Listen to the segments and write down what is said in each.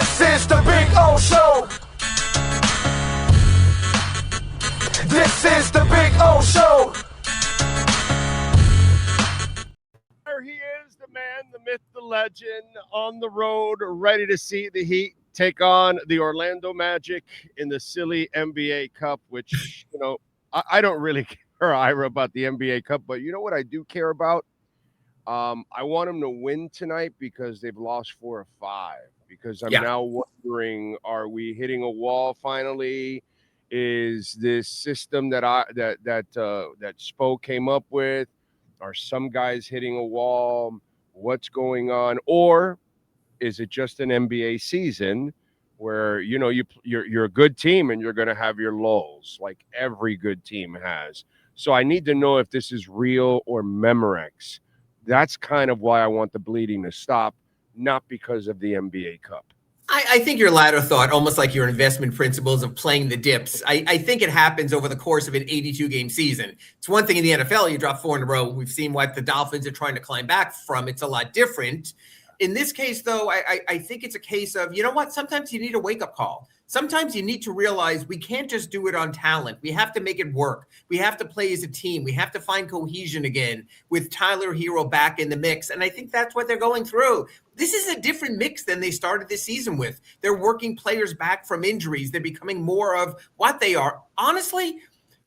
This is the Big O Show. This is the Big O Show. There he is, the man, the myth, the legend, on the road, ready to see the Heat take on the Orlando Magic in the silly NBA Cup, which, you know, I don't really care, Ira, about the NBA Cup, but you know what I do care about? I want them to win tonight because they've lost 4 or 5. Because I'm now wondering, are we hitting a wall finally? Is this system that Spo came up with? Are some guys hitting a wall? What's going on? Or is it just an NBA season where, you know, you're a good team and you're going to have your lulls like every good team has? So I need to know if this is real or MEMOREX. That's kind of why I want the bleeding to stop, not because of the NBA Cup. I think your latter thought, almost like your investment principles of playing the dips, I think it happens over the course of an 82-game season. It's one thing in the NFL, you drop 4 in a row. We've seen what the Dolphins are trying to climb back from. It's a lot different. In this case, though, I think it's a case of, you know what, sometimes you need a wake-up call. Sometimes you need to realize we can't just do it on talent. We have to make it work. We have to play as a team. We have to find cohesion again with Tyler Hero back in the mix. And I think that's what they're going through. This is a different mix than they started this season with. They're working players back from injuries. They're becoming more of what they are. Honestly,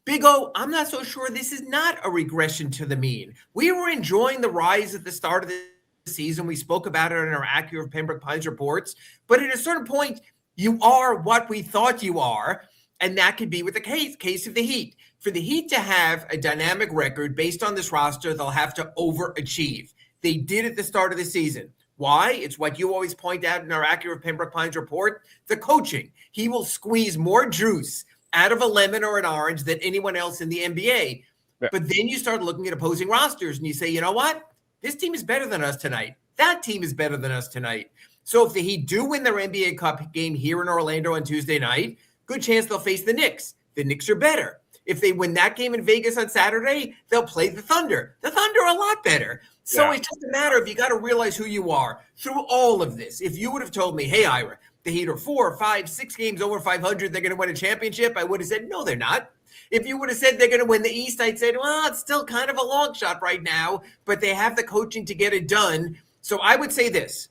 Big O, I'm not so sure this is not a regression to the mean. We were enjoying the rise at the start of the season. We spoke about it in our accurate Pembroke Pines reports. But at a certain point, you are what we thought you are, and that could be with the case of the Heat. For the Heat to have a dynamic record based on this roster, they'll have to overachieve. They did at the start of the season. Why? It's what you always point out in our accurate Pembroke Pines report, the coaching. He will squeeze more juice out of a lemon or an orange than anyone else in the NBA. Yeah. But then you start looking at opposing rosters and you say, you know what? This team is better than us tonight. That team is better than us tonight. So if the Heat do win their NBA Cup game here in Orlando on Tuesday night, good chance they'll face the Knicks. The Knicks are better. If they win that game in Vegas on Saturday, they'll play the Thunder. The Thunder are a lot better. So It's just a matter of you got to realize who you are through all of this. If you would have told me, hey, Ira, the Heat are 4, 5, 6 games over 500, they're going to win a championship, I would have said, no, they're not. If you would have said they're going to win the East, I'd say, well, it's still kind of a long shot right now, but they have the coaching to get it done. So I would say this.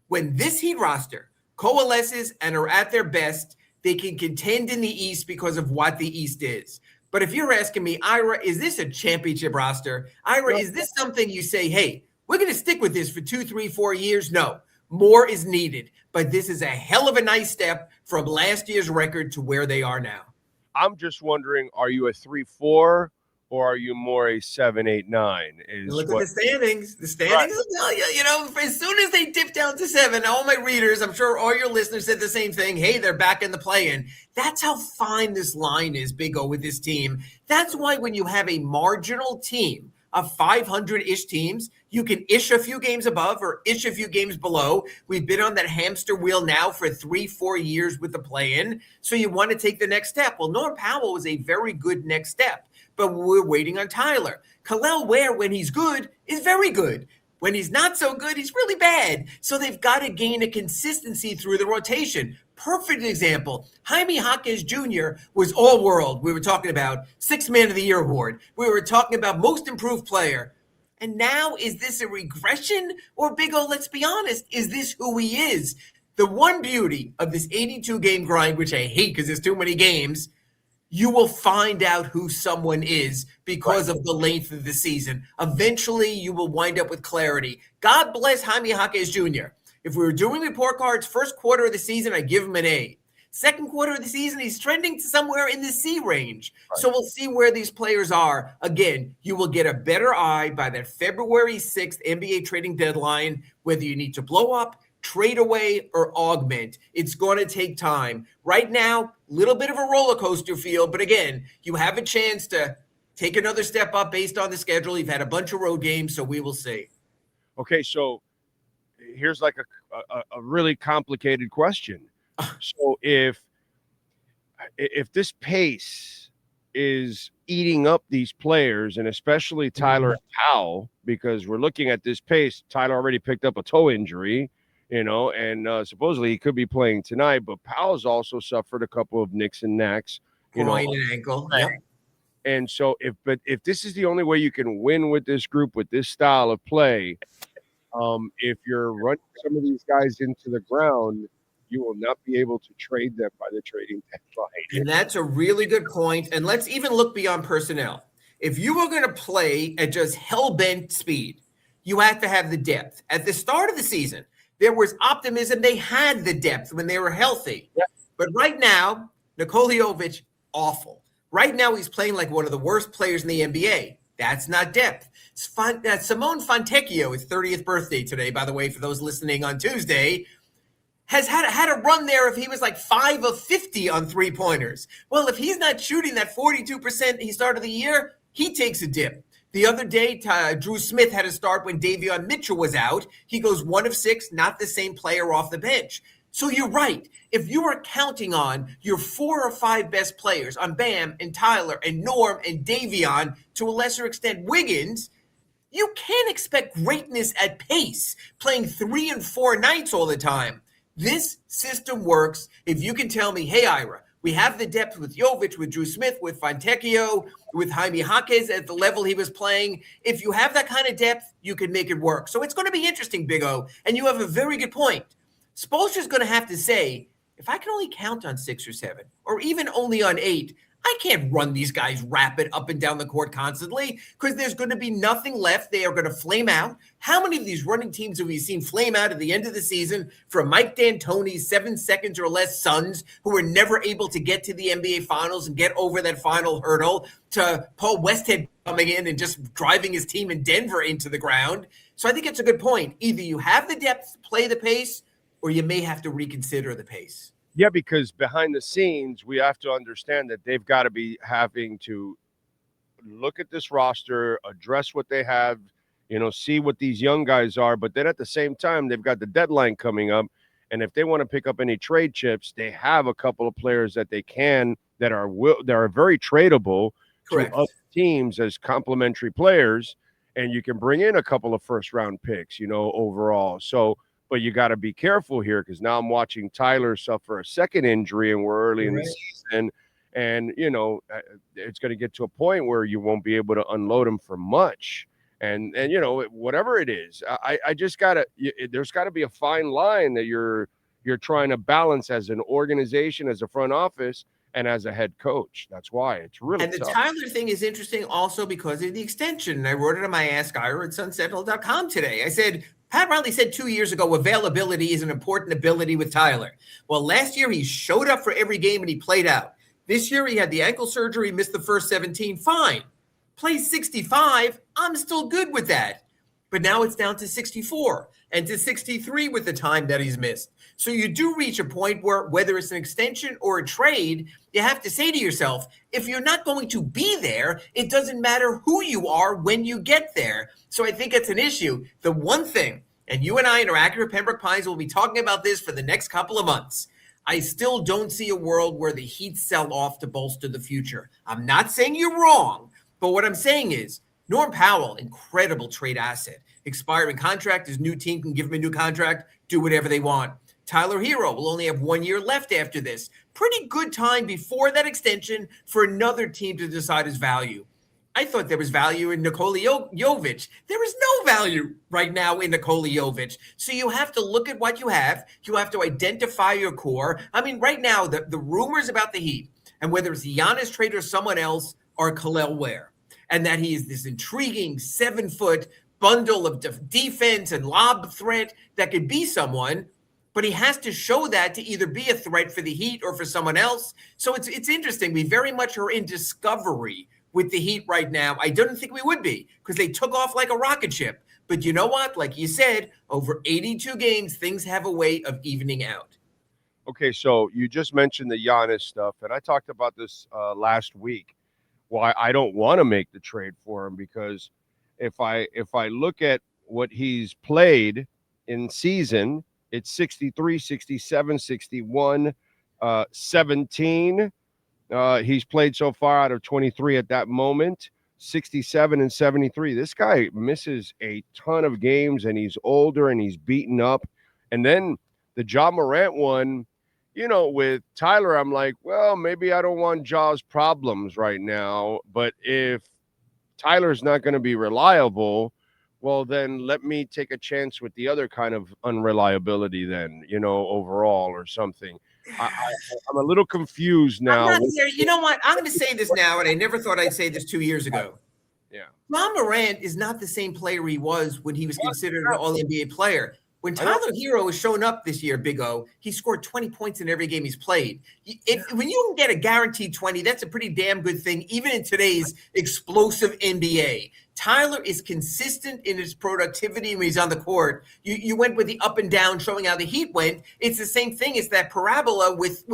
When this Heat roster coalesces and are at their best, they can contend in the East because of what the East is. But if you're asking me, Ira, is this a championship roster? Ira, is this something you say, hey, we're going to stick with this for 2, 3, 4 years? No, more is needed. But this is a hell of a nice step from last year's record to where they are now. I'm just wondering, are you a 3-4? Or are you more a 7, 8, 9? Look at the standings. The standings will tell you, you know, as soon as they dip down to 7, all my readers, I'm sure all your listeners said the same thing. Hey, they're back in the play-in. That's how fine this line is, Big O, with this team. That's why when you have a marginal team of 500-ish teams, you can ish a few games above or ish a few games below. We've been on that hamster wheel now for 3-4 years with the play-in. So you want to take the next step. Well, Norm Powell was a very good next step. But we're waiting on Tyler. Kel'el Ware, when he's good, is very good. When he's not so good, he's really bad. So they've got to gain a consistency through the rotation. Perfect example. Jaime Jaquez Jr. was all world. We were talking about 6th Man of the Year award. We were talking about most improved player. And now, is this a regression? Or, Big O, let's be honest, is this who he is? The one beauty of this 82-game grind, which I hate because there's too many games, you will find out who someone is because of the length of the season. Eventually, you will wind up with clarity. God bless Jaime Jaquez Jr. If we were doing report cards, first quarter of the season, I give him an A. Second quarter of the season, he's trending to somewhere in the C range. Right. So we'll see where these players are. Again, you will get a better eye by that February 6th NBA trading deadline, whether you need to blow up, trade away, or augment. It's going to take time. Right now, a little bit of a roller coaster feel, but again, you have a chance to take another step up based on the schedule. You've had a bunch of road games, so we will see. Okay, so here's like a really complicated question. So if this pace is eating up these players, and especially Tyler Powell, because we're looking at this pace, Tyler already picked up a toe injury. and supposedly he could be playing tonight. But Powell's also suffered a couple of nicks and knacks, groin and ankle. Yep. And so if this is the only way you can win with this group, with this style of play, if you're running some of these guys into the ground, you will not be able to trade them by the trading deadline. And that's a really good point. And let's even look beyond personnel. If you were going to play at just hell-bent speed, you have to have the depth. At the start of the season, there was optimism. They had the depth when they were healthy. Yeah. But right now, Nikola Jovic, awful. Right now, he's playing like one of the worst players in the NBA. That's not depth. Simone Fontecchio, his 30th birthday today, by the way, for those listening on Tuesday, has had a run there if he was like 5 of 50 on three-pointers. Well, if he's not shooting that 42% he started the year, he takes a dip. The other day, Drew Smith had a start when Davion Mitchell was out. He goes 1 of 6, not the same player off the bench. So you're right. If you are counting on your 4 or 5 best players, on Bam and Tyler and Norm and Davion, to a lesser extent Wiggins, you can't expect greatness at pace, playing 3 and 4 nights all the time. This system works if you can tell me, hey, Ira, we have the depth with Jovic, with Drew Smith, with Fontecchio, with Jaime Jaquez at the level he was playing. If you have that kind of depth, you can make it work. So it's going to be interesting, Big O, and you have a very good point. Spoelstra's going to have to say, if I can only count on 6 or 7, or even only on 8, I can't run these guys rapid up and down the court constantly because there's going to be nothing left. They are going to flame out. How many of these running teams have we seen flame out at the end of the season, from Mike D'Antoni's 7 seconds or less Suns, who were never able to get to the NBA Finals and get over that final hurdle, to Paul Westhead coming in and just driving his team in Denver into the ground? So I think it's a good point. Either you have the depth to play the pace, or you may have to reconsider the pace. Yeah, because behind the scenes, we have to understand that they've got to be having to look at this roster, address what they have, see what these young guys are. But then at the same time, they've got the deadline coming up. And if they want to pick up any trade chips, they have a couple of players that that are very tradable. Correct. To other teams as complementary players. And you can bring in a couple of first-round picks, overall. So, but you got to be careful here, because now I'm watching Tyler suffer a second injury, and we're early in the season. And, it's going to get to a point where you won't be able to unload him for much. And whatever it is, I just got to – there's got to be a fine line that you're trying to balance as an organization, as a front office, and as a head coach. That's why it's really tough. And the Tyler thing is interesting also because of the extension. And I wrote it on my Ask Ira at sunsentinel.com today. I said – Pat Riley said 2 years ago, availability is an important ability with Tyler. Well, last year he showed up for every game and he played out. This year he had the ankle surgery, missed the first 17. Fine. Plays 65. I'm still good with that. But now it's down to 64 and to 63 with the time that he's missed. So you do reach a point where, whether it's an extension or a trade, you have to say to yourself, if you're not going to be there, it doesn't matter who you are when you get there. So I think it's an issue. The one thing, and you and I in our Accurate Pembroke Pines will be talking about this for the next couple of months, I still don't see a world where the Heat sell off to bolster the future. I'm not saying you're wrong, but what I'm saying is Norm Powell, incredible trade asset. Expiring contract, his new team can give him a new contract, do whatever they want. Tyler Hero will only have 1 year left after this. Pretty good time before that extension for another team to decide his value. I thought there was value in Nikola Jovic. There is no value right now in Nikola Jovic. So you have to look at what you have. You have to identify your core. I mean, right now, the rumors about the Heat, and whether it's Giannis trade or someone else, are Kel'el Ware. And that he is this intriguing 7-foot bundle of defense and lob threat that could be someone, but he has to show that to either be a threat for the Heat or for someone else. So it's interesting. We very much are in discovery with the Heat right now. I don't think we would be, because they took off like a rocket ship. But you know what? Like you said, over 82 games, things have a way of evening out. Okay, so you just mentioned the Giannis stuff, and I talked about this last week. Why I don't want to make the trade for him, because if I look at what he's played in season, it's 63, 67, 61, 17. He's played so far out of 23 at that moment, 67 and 73. This guy misses a ton of games, and he's older and he's beaten up. And then the John Morant one, with Tyler, I'm like, well, maybe I don't want Jaw's problems right now. But if Tyler's not going to be reliable, well, then let me take a chance with the other kind of unreliability then, overall or something. I'm a little confused now. I'm not there. You know what? I'm going to say this now, and I never thought I'd say this 2 years ago. Yeah. John Morant is not the same player he was when he was considered an All-NBA player. When Tyler Hero has shown up this year, Big O, he scored 20 points in every game he's played. When you can get a guaranteed 20, that's a pretty damn good thing, even in today's explosive NBA. Tyler is consistent in his productivity when he's on the court. You went with the up and down, showing how the Heat went. It's the same thing as that parabola with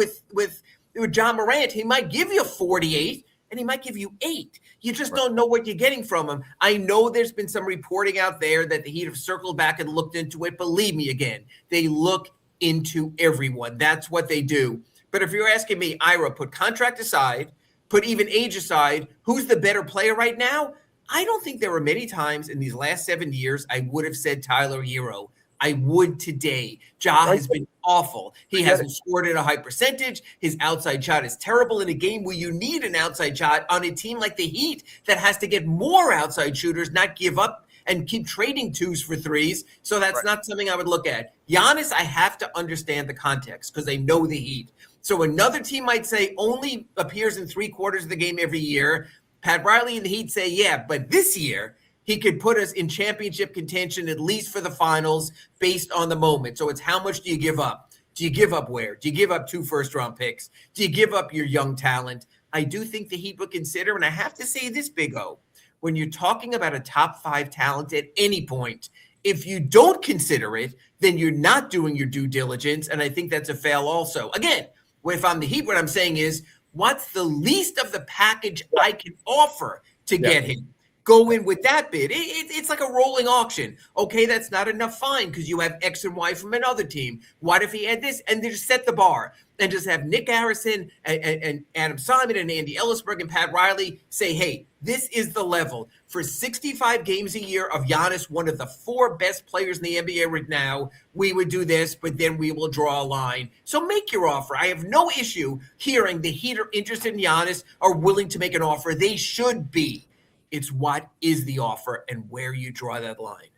John Morant. He might give you 48, and he might give you 8. You just don't know what you're getting from him. I know there's been some reporting out there that the Heat have circled back and looked into it. Believe me, again, they look into everyone. That's what they do. But if you're asking me, Ira, put contract aside, put even age aside, who's the better player right now? I don't think there were many times in these last 7 years I would have said Tyler Hero. I would today. Ja has been awful. He hasn't scored at a high percentage. His outside shot is terrible in a game where you need an outside shot on a team like the Heat that has to get more outside shooters, not give up and keep trading 2s for 3s. So that's not something I would look at. Giannis, I have to understand the context because I know the Heat. So another team might say only appears in 3/4 of the game every year. Pat Riley and the Heat say, yeah, but this year he could put us in championship contention, at least for the finals, based on the moment. So it's how much do you give up? Do you give up Ware? Do you give up 2 first-round picks? Do you give up your young talent? I do think the Heat would consider, and I have to say this, Big O, when you're talking about a top 5 talent at any point, if you don't consider it, then you're not doing your due diligence, and I think that's a fail also. Again, if I'm the Heat, what I'm saying is, what's the least of the package I can offer to get him? Go in with that bid. It's like a rolling auction. Okay, that's not enough, fine, because you have X and Y from another team. What if he had this? And they just set the bar and just have Nick Harrison and Adam Simon and Andy Ellisberg and Pat Riley say, hey, this is the level. For 65 games a year of Giannis, one of the 4 best players in the NBA right now, we would do this, but then we will draw a line. So make your offer. I have no issue hearing the Heat are interested in Giannis, are willing to make an offer. They should be. It's what is the offer and where you draw that line.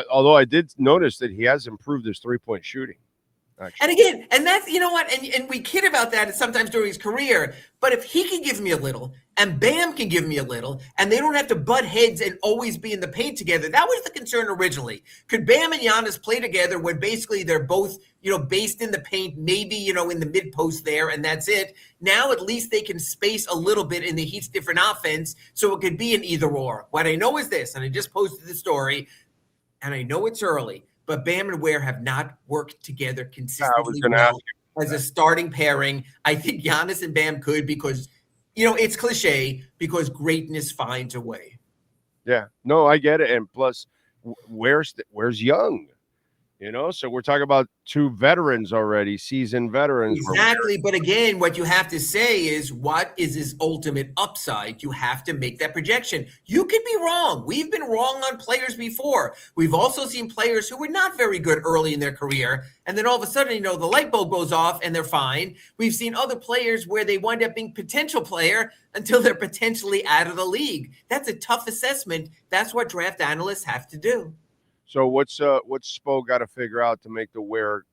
Although I did notice that he has improved his 3-point shooting. Actually. And again, and that's, you know what, and we kid about that sometimes during his career, but if he can give me a little and Bam can give me a little and they don't have to butt heads and always be in the paint together, that was the concern originally. Could Bam and Giannis play together when basically they're both, based in the paint, maybe, in the mid post there, and that's it. Now at least they can space a little bit in the Heat's different offense, so it could be an either or. What I know is this, and I just posted the story, and I know it's early, but Bam and Ware have not worked together consistently as a starting pairing. I think Giannis and Bam could because, it's cliche, because greatness finds a way. Yeah, no, I get it. And plus, Ware's young, so we're talking about 2 veterans already, seasoned veterans. Exactly. But again, what you have to say is, what is his ultimate upside? You have to make that projection. You could be wrong. We've been wrong on players before. We've also seen players who were not very good early in their career, and then all of a sudden, the light bulb goes off and they're fine. We've seen other players where they wind up being potential player until they're potentially out of the league. That's a tough assessment. That's what draft analysts have to do. So what's Spo got to figure out to make the Ware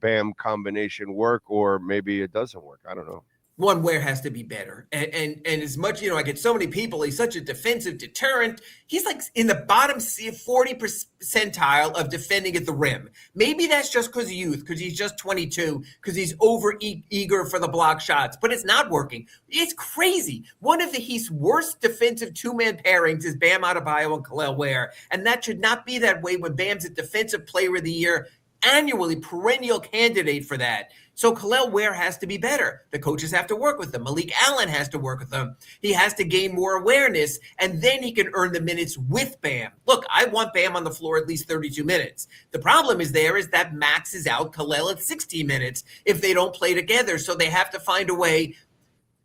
Bam combination work, or maybe it doesn't work? I don't know. One, Ware has to be better. And as much, I get so many people, he's such a defensive deterrent. He's like in the bottom 40 percentile of defending at the rim. Maybe that's just because of youth, because he's just 22, because he's over eager for the block shots, but it's not working. It's crazy. One of the Heat's worst defensive 2-man pairings is Bam Adebayo and Kel'el Ware. And that should not be that way when Bam's a defensive player of the year, annually perennial candidate for that. So Kel'el Ware has to be better. The coaches have to work with him. Malik Allen has to work with him. He has to gain more awareness, and then he can earn the minutes with Bam. Look, I want Bam on the floor at least 32 minutes. The problem is that maxes out Kel'el at 16 minutes if they don't play together. So they have to find a way.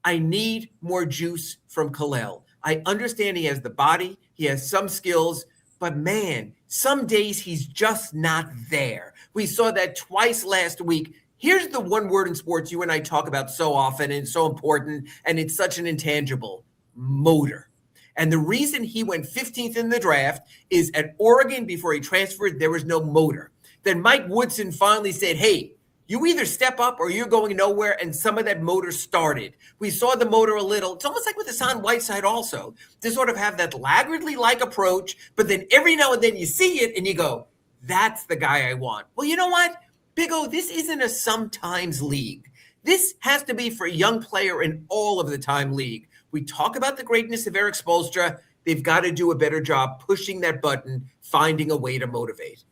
I need more juice from Kel'el. I understand he has the body. He has some skills. But man, some days he's just not there. We saw that twice last week. Here's the one word in sports you and I talk about so often, and it's so important, and it's such an intangible: motor. And the reason he went 15th in the draft is at Oregon, before he transferred, there was no motor. Then Mike Woodson finally said, hey, you either step up or you're going nowhere, and some of that motor started. We saw the motor a little. It's almost like with Hassan Whiteside also, to sort of have that laggardly-like approach, but then every now and then you see it and you go, that's the guy I want. Well, you know what, Big O, this isn't a sometimes league. This has to be for a young player in all of the time league. We talk about the greatness of Eric Spoelstra. They've got to do a better job pushing that button, finding a way to motivate.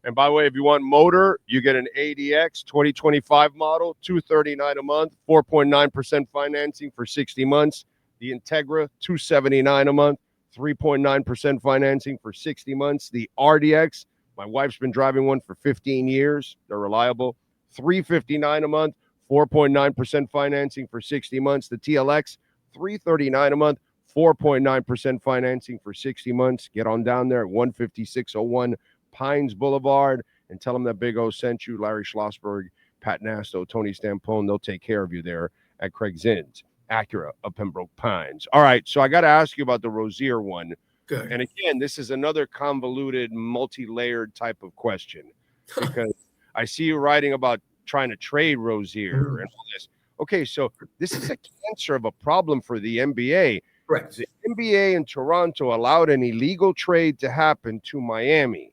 And by the way, if you want motor, you get an ADX 2025 model, $239 a month, 4.9% financing for 60 months. The Integra, $279 a month, 3.9% financing for 60 months. The RDX, my wife's been driving one for 15 years. They're reliable. $359 a month, 4.9% financing for 60 months. The TLX, $339 a month, 4.9% financing for 60 months. Get on down there at 15601 Pines Boulevard and tell them that Big O sent you. Larry Schlossberg, Pat Nasto, Tony Stampone, they'll take care of you there at Craig Zinn's Acura of Pembroke Pines. All right, so I got to ask you about the Rozier one. Good. And again, this is another convoluted, multi-layered type of question because I see you writing about trying to trade Rozier and all this. Okay, so this is a cancer of a problem for the NBA. Correct. The NBA in Toronto allowed an illegal trade to happen to Miami.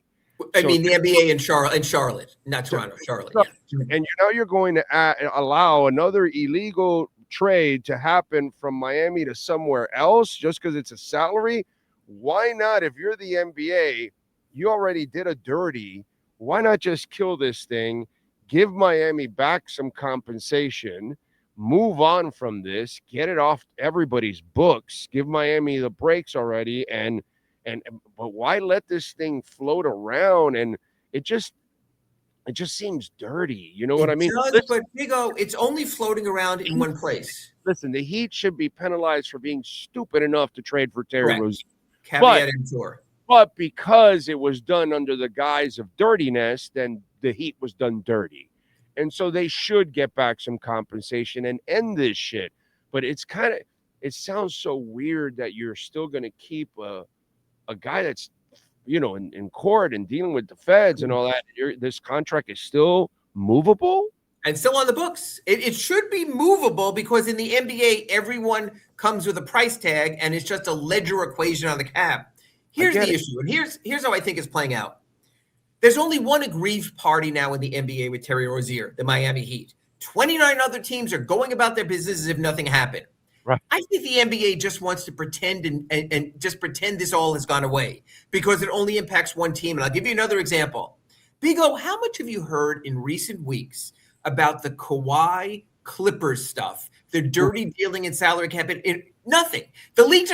The NBA in Charlotte, not Toronto, Charlotte. Yeah. And you're going to allow another illegal trade to happen from Miami to somewhere else just because it's a salary? Why not? If you're the NBA, you already did a dirty. Why not just kill this thing, give Miami back some compensation, move on from this, get it off everybody's books, give Miami the breaks already, but why let this thing float around? And it just seems dirty. You know what I mean? But Big O, it's only floating around in one place. Listen, the Heat should be penalized for being stupid enough to trade for Terry Rozier. Caveat emptor. But because it was done under the guise of dirtiness, then the Heat was done dirty. And so they should get back some compensation and end this shit. But it sounds so weird that you're still going to keep a guy that's, in court and dealing with the feds and all that. This contract is still movable? And still on the books. It should be movable because in the NBA, everyone comes with a price tag and it's just a ledger equation on the cap. Here's the issue. And here's how I think it's playing out. There's only one aggrieved party now in the NBA with Terry Rozier, the Miami Heat. 29 other teams are going about their business as if nothing happened. Right. I think the NBA just wants to pretend and just pretend this all has gone away because it only impacts one team. And I'll give you another example. Big O, how much have you heard in recent weeks about the Kawhi Clippers stuff, the dirty dealing in salary cap? Nothing. The league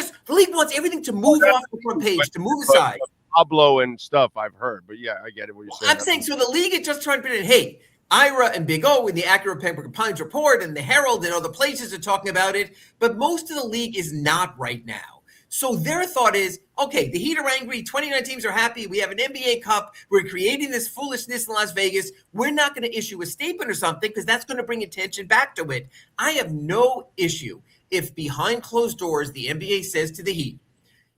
wants everything to move off the front page, to move aside. Pablo and stuff I've heard, but yeah, I get it. What you're saying. I'm saying so. The league is just trying to pretend, hey, Ira and Big O in the Acura Pembroke Pines report and the Herald and other places are talking about it, but most of the league is not right now. So their thought is, okay, the Heat are angry, 29 teams are happy, we have an NBA Cup, we're creating this foolishness in Las Vegas, we're not going to issue a statement or something because that's going to bring attention back to it. I have no issue if behind closed doors the NBA says to the Heat,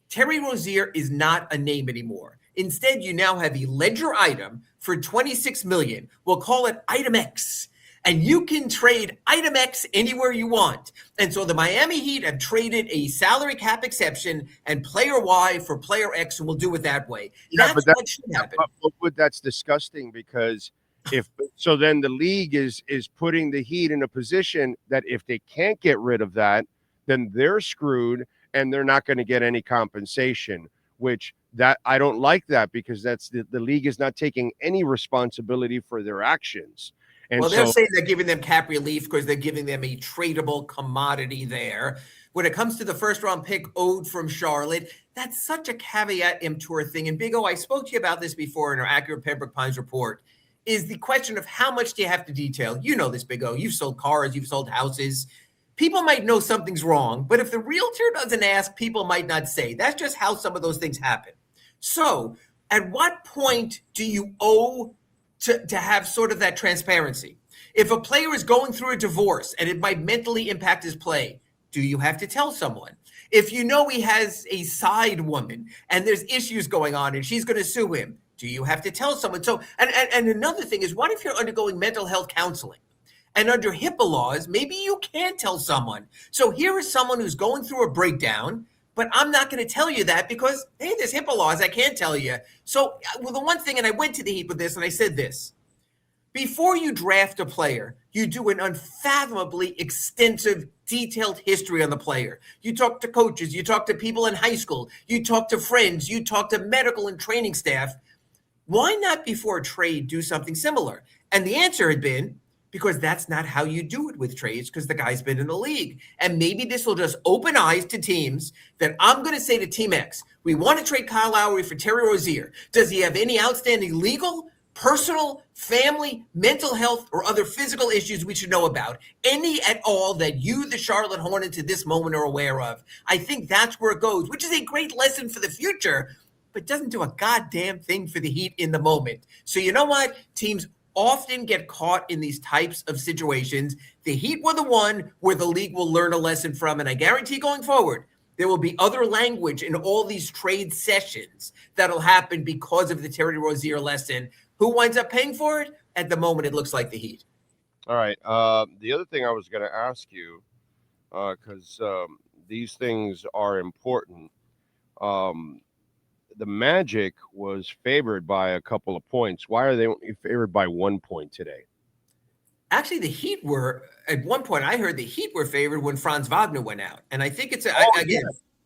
Terry Rozier is not a name anymore. Instead, you now have a ledger item for $26 million. We'll call it Item X. And you can trade Item X anywhere you want. And so the Miami Heat have traded a salary cap exception and player Y for player X, and we'll do it that way. Yeah, that's what should happen. But that's disgusting because then the league is putting the Heat in a position that if they can't get rid of that, then they're screwed and they're not going to get any compensation, which that I don't like that because that's the league is not taking any responsibility for their actions. And they're saying they're giving them cap relief because they're giving them a tradable commodity there. When it comes to the first round pick owed from Charlotte, that's such a caveat emptor thing. And Big O, I spoke to you about this before in our Acura Pembroke Pines report, is the question of how much do you have to detail? You know this, Big O. You've sold cars, you've sold houses. People might know something's wrong, but if the realtor doesn't ask, people might not say. That's just how some of those things happen. So at what point do you owe to have sort of that transparency. If a player is going through a divorce and it might mentally impact his play, do you have to tell someone? If you know he has a side woman and there's issues going on and she's going to sue him, do you have to tell someone? So, and another thing is, what if you're undergoing mental health counseling? And under HIPAA laws, maybe you can't tell someone. So here is someone who's going through a breakdown, but I'm not going to tell you that because, hey, there's HIPAA laws. I can't tell you. So, well, the one thing, and I went to the Heat with this, and I said this. Before you draft a player, you do an unfathomably extensive, detailed history on the player. You talk to coaches. You talk to people in high school. You talk to friends. You talk to medical and training staff. Why not before a trade do something similar? And the answer had been, because that's not how you do it with trades, because the guy's been in the league. And maybe this will just open eyes to teams that I'm going to say to Team X, we want to trade Kyle Lowry for Terry Rozier. Does he have any outstanding legal, personal, family, mental health, or other physical issues we should know about? Any at all that you, the Charlotte Hornets, at this moment are aware of? I think that's where it goes, which is a great lesson for the future, but doesn't do a goddamn thing for the Heat in the moment. So you know what? Teams often get caught in these types of situations. The Heat were the one where the league will learn a lesson from, and I guarantee going forward, there will be other language in all these trade sessions that'll happen because of the Terry Rozier lesson. Who winds up paying for it? At the moment, it looks like the Heat. All right. The other thing I was going to ask you, because these things are important, the Magic was favored by a couple of points. Why are they only favored by 1 point today? Actually, the Heat were, at one point, I heard the Heat were favored when Franz Wagner went out. And I think it's, again. Yeah.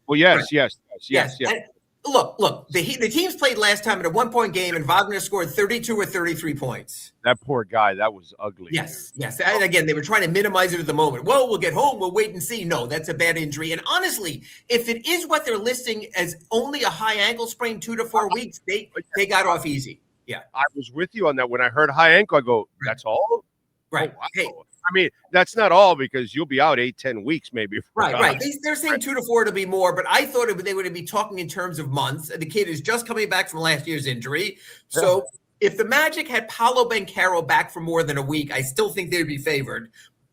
Well, yes, right. yes. And look, the teams played last time at a 1 point game, and Wagner scored 32 or 33 points. That poor guy, that was ugly. Yes. And again, they were trying to minimize it at the moment. Well, we'll get home, we'll wait and see. No, that's a bad injury. And honestly, if it is what they're listing as only a high ankle sprain, 2 to 4 weeks, they got off easy. Yeah. I was with you on that. When I heard high ankle, I go, that's all? Right. Oh, wow. Hey, I mean, that's not all, because you'll be out 8-10 weeks maybe. Right. They're saying 2 to 4 to be more, but I thought they would be talking in terms of months. The kid is just coming back from last year's injury. So if the Magic had Paolo Banchero back for more than a week, I still think they'd be favored,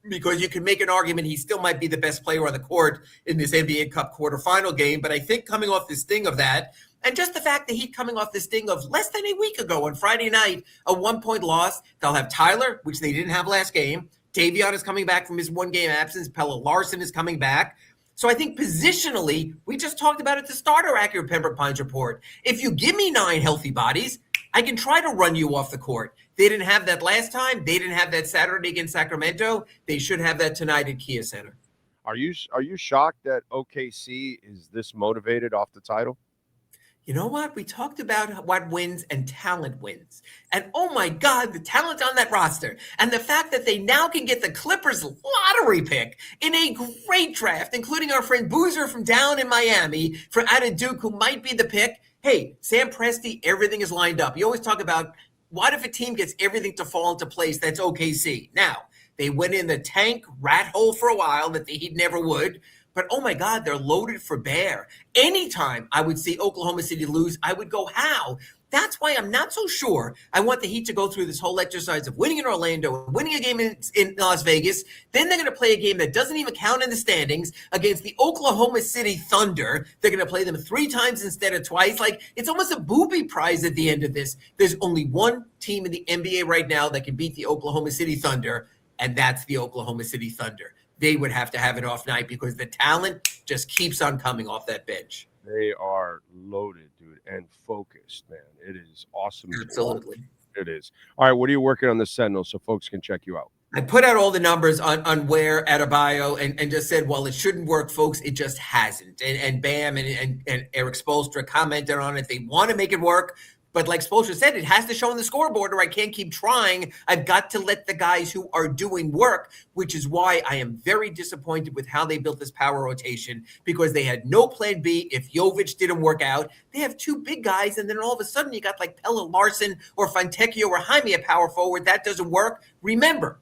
because you can make an argument he still might be the best player on the court in this NBA Cup quarterfinal game. But I think coming off this sting of that, and just the fact that he's coming off this sting of less than a week ago on Friday night, a 1 point loss, they'll have Tyler, which they didn't have last game. Davion is coming back from his 1 game absence. Pella Larson is coming back. So I think positionally, we just talked about it to start our accurate Pembroke Pines report. If you give me 9 healthy bodies, I can try to run you off the court. They didn't have that last time. They didn't have that Saturday against Sacramento. They should have that tonight at Kia Center. Are you shocked that OKC is this motivated off the title? You know what? We talked about what wins, and talent wins. And oh my God, the talent on that roster. And the fact that they now can get the Clippers lottery pick in a great draft, including our friend Boozer from down in Miami, from out of Duke, who might be the pick. Hey, Sam Presti, everything is lined up. You always talk about, what if a team gets everything to fall into place? That's OKC. Now, they went in the tank rat hole for a while that the Heat never would. But, oh, my God, they're loaded for bear. Anytime I would see Oklahoma City lose, I would go, how? That's why I'm not so sure I want the Heat to go through this whole exercise of winning in Orlando, winning a game in Las Vegas. Then they're going to play a game that doesn't even count in the standings against the Oklahoma City Thunder. They're going to play them 3 times instead of twice. Like, it's almost a booby prize at the end of this. There's only one team in the NBA right now that can beat the Oklahoma City Thunder, and that's the Oklahoma City Thunder. They would have to have an off night because the talent just keeps on coming off that bench. They are loaded, dude, and focused, man. It is awesome. Absolutely. It is. All right, what are you working on the Sentinel so folks can check you out? I put out all the numbers on Ware Adebayo and just said, well, it shouldn't work, folks. It just hasn't. And Bam and Eric Spoelstra commented on it. They want to make it work. But like Spoelstra said, it has to show on the scoreboard or I can't keep trying. I've got to let the guys who are doing work, which is why I am very disappointed with how they built this power rotation, because they had no plan B if Jovic didn't work out. They have 2 big guys, and then all of a sudden you got like Pella Larson or Fontecchio or Jaime at power forward. That doesn't work. Remember,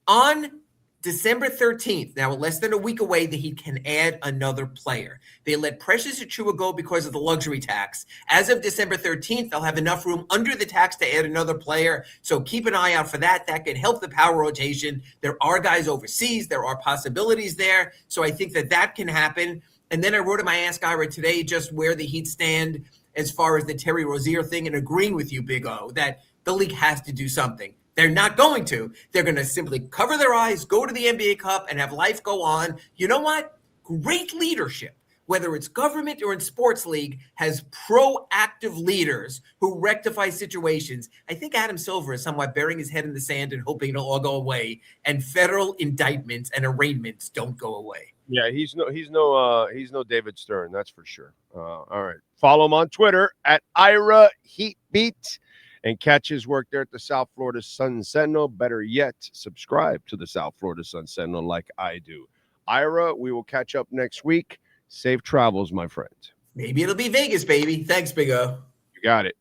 on December 13th, now less than a week away, the Heat can add another player. They let Precious Achiuwa go because of the luxury tax. As of December 13th, they'll have enough room under the tax to add another player. So keep an eye out for that. That can help the power rotation. There are guys overseas. There are possibilities there. So I think that can happen. And then I wrote in my Ask Ira today just where the Heat stand as far as the Terry Rozier thing, and agreeing with you, Big O, that the league has to do something. They're not going to. They're going to simply cover their eyes, go to the NBA Cup, and have life go on. You know what? Great leadership, whether it's government or in sports league, has proactive leaders who rectify situations. I think Adam Silver is somewhat burying his head in the sand and hoping it'll all go away, and federal indictments and arraignments don't go away. Yeah, he's no David Stern, that's for sure. All right. Follow him on Twitter at Ira Heatbeat. And catch his work there at the South Florida Sun Sentinel. Better yet, subscribe to the South Florida Sun Sentinel like I do. Ira, we will catch up next week. Safe travels, my friend. Maybe it'll be Vegas, baby. Thanks, Big O. You got it.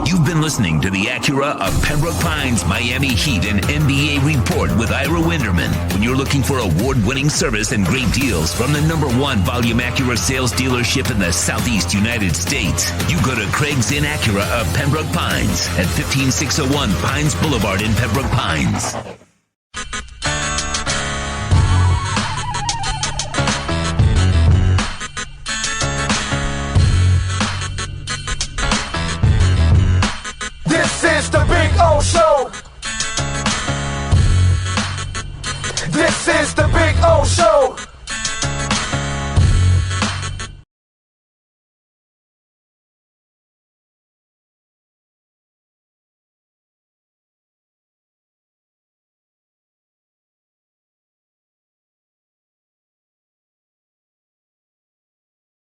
You've been listening to the Acura of Pembroke Pines Miami Heat and NBA Report with Ira Winderman. When you're looking for award-winning service and great deals from the #1 volume Acura sales dealership in the Southeast United States, you go to Craig's Inn Acura of Pembroke Pines at 15601 Pines Boulevard in Pembroke Pines. This is the Big O Show. This is the Big O Show.